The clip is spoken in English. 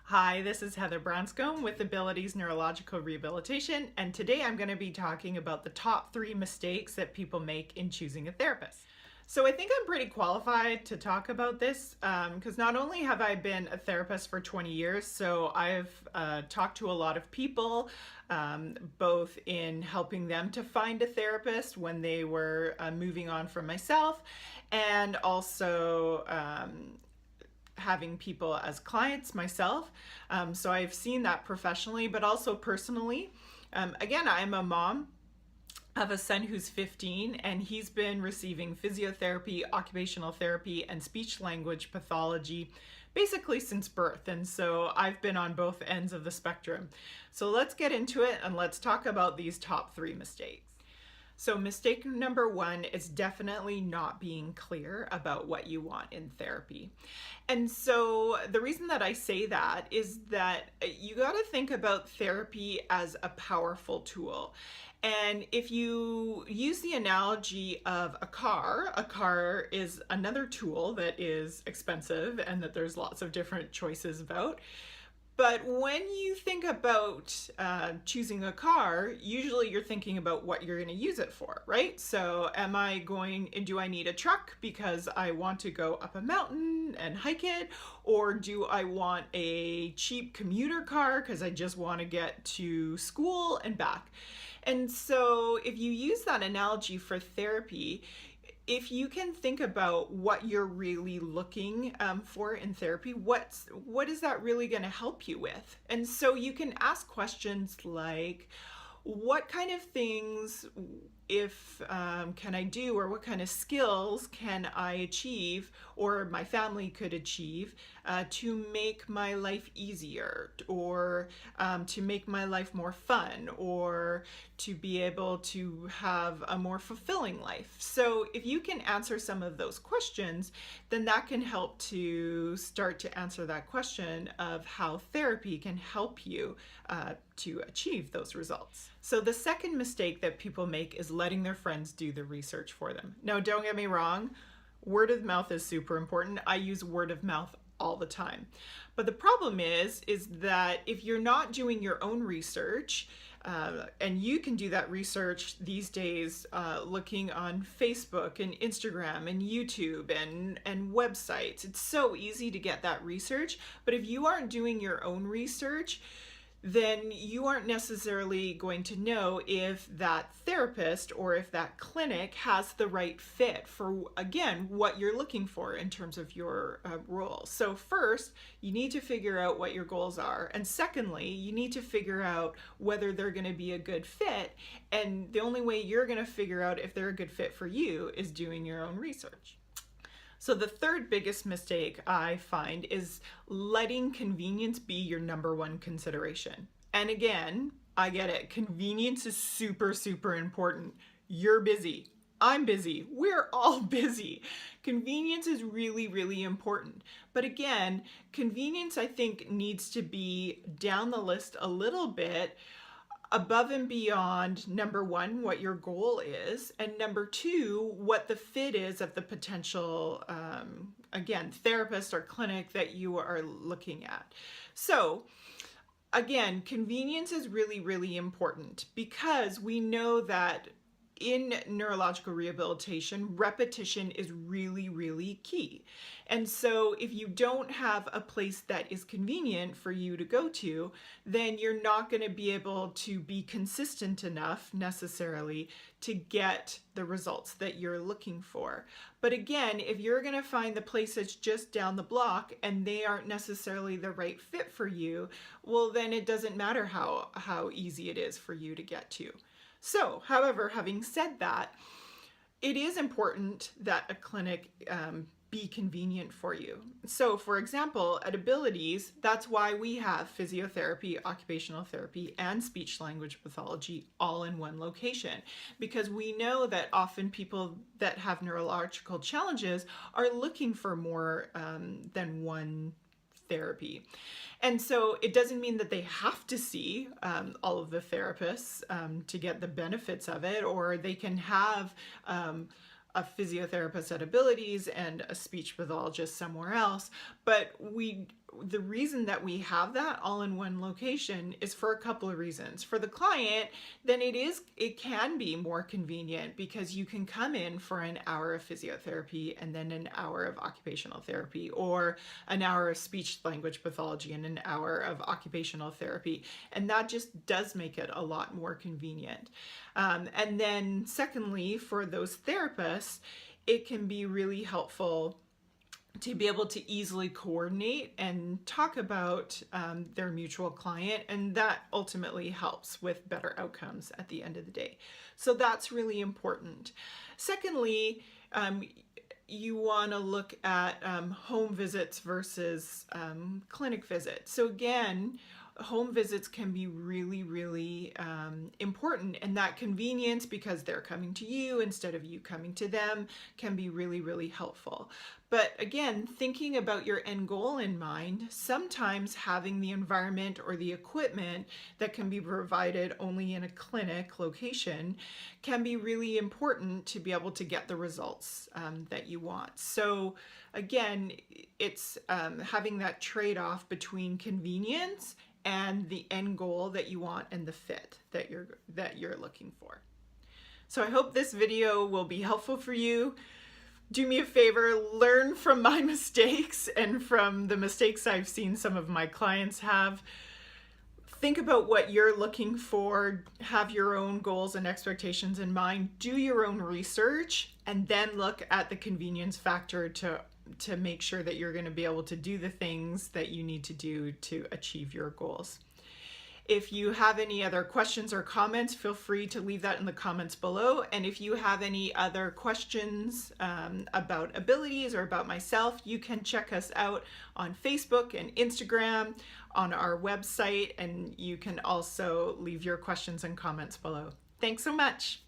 Hi, this is Heather Branscombe with Abilities Neurological Rehabilitation, and today I'm going to be talking about the top 3 mistakes that people make in choosing a therapist. So I think I'm pretty qualified to talk about this because not only have I been a therapist for 20 years, so I've talked to a lot of people, both in helping them to find a therapist when they were moving on from myself, and also having people as clients myself. So I've seen that professionally, but also personally. Again, I'm a mom of a son who's 15, and he's been receiving physiotherapy, occupational therapy, and speech language pathology basically since birth. And so I've been on both ends of the spectrum. So let's get into it and let's talk about these top 3 mistakes. So mistake number 1 is definitely not being clear about what you want in therapy. And so the reason that I say that is that you got to think about therapy as a powerful tool. And if you use the analogy of a car is another tool that is expensive and that there's lots of different choices about. But when you think about choosing a car, usually you're thinking about what you're going to use it for, right? So do I need a truck because I want to go up a mountain and hike it? Or do I want a cheap commuter car because I just want to get to school and back? And so if you use that analogy for therapy, if you can think about what you're really looking for in therapy, what is that really going to help you with? And so you can ask questions like, what kind of things can I do, or what kind of skills can I achieve, or my family could achieve to make my life easier, or to make my life more fun, or to be able to have a more fulfilling life. So if you can answer some of those questions, then that can help to start to answer that question of how therapy can help you to achieve those results. So the second mistake that people make is letting their friends do the research for them. Now, don't get me wrong, word of mouth is super important. I use word of mouth all the time. But the problem is that if you're not doing your own research, and you can do that research these days looking on Facebook and Instagram and YouTube and websites. It's so easy to get that research. But if you aren't doing your own research, then you aren't necessarily going to know if that therapist or if that clinic has the right fit for, again, what you're looking for in terms of your role. So first, you need to figure out what your goals are. And secondly, you need to figure out whether they're going to be a good fit. And the only way you're going to figure out if they're a good fit for you is doing your own research. So the third biggest mistake I find is letting convenience be your number 1 consideration. And again, I get it. Convenience is super, super important. You're busy. I'm busy. We're all busy. Convenience is really, really important. But again, convenience, I think, needs to be down the list a little bit, above and beyond, number 1, what your goal is, and number 2, what the fit is of the potential, again, therapist or clinic that you are looking at. So again, convenience is really, really important because we know that in neurological rehabilitation, repetition is really, really key. And so if you don't have a place that is convenient for you to go to, then you're not going to be able to be consistent enough necessarily to get the results that you're looking for. But again, if you're going to find the place that's just down the block and they aren't necessarily the right fit for you, well, then it doesn't matter how easy it is for you to get to. So, however, having said that, it is important that a clinic be convenient for you. So, for example, at Abilities, that's why we have physiotherapy, occupational therapy, and speech language pathology all in one location, because we know that often people that have neurological challenges are looking for more than one therapy. And so it doesn't mean that they have to see all of the therapists to get the benefits of it, or they can have a physiotherapist at Abilities and a speech pathologist somewhere else. But we the reason that we have that all in one location is for a couple of reasons. For the client, then it can be more convenient because you can come in for an hour of physiotherapy and then an hour of occupational therapy, or an hour of speech language pathology and an hour of occupational therapy. And that just does make it a lot more convenient. And then secondly, for those therapists, it can be really helpful to be able to easily coordinate and talk about their mutual client, and that ultimately helps with better outcomes at the end of the day. So that's really important. Secondly, you want to look at home visits versus clinic visits. So again, home visits can be really, really important, and that convenience, because they're coming to you instead of you coming to them, can be really, really helpful. But again, thinking about your end goal in mind, sometimes having the environment or the equipment that can be provided only in a clinic location can be really important to be able to get the results that you want. So again, it's having that trade-off between convenience and the end goal that you want and the fit that you're looking for. So I hope this video will be helpful for you. Do me a favor, learn from my mistakes and from the mistakes I've seen some of my clients have. Think about what you're looking for, have your own goals and expectations in mind, do your own research, and then look at the convenience factor to make sure that you're going to be able to do the things that you need to do to achieve your goals. If you have any other questions or comments, feel free to leave that in the comments below. And if you have any other questions about abilities or about myself, you can check us out on Facebook and Instagram, on our website, and you can also leave your questions and comments below. Thanks so much.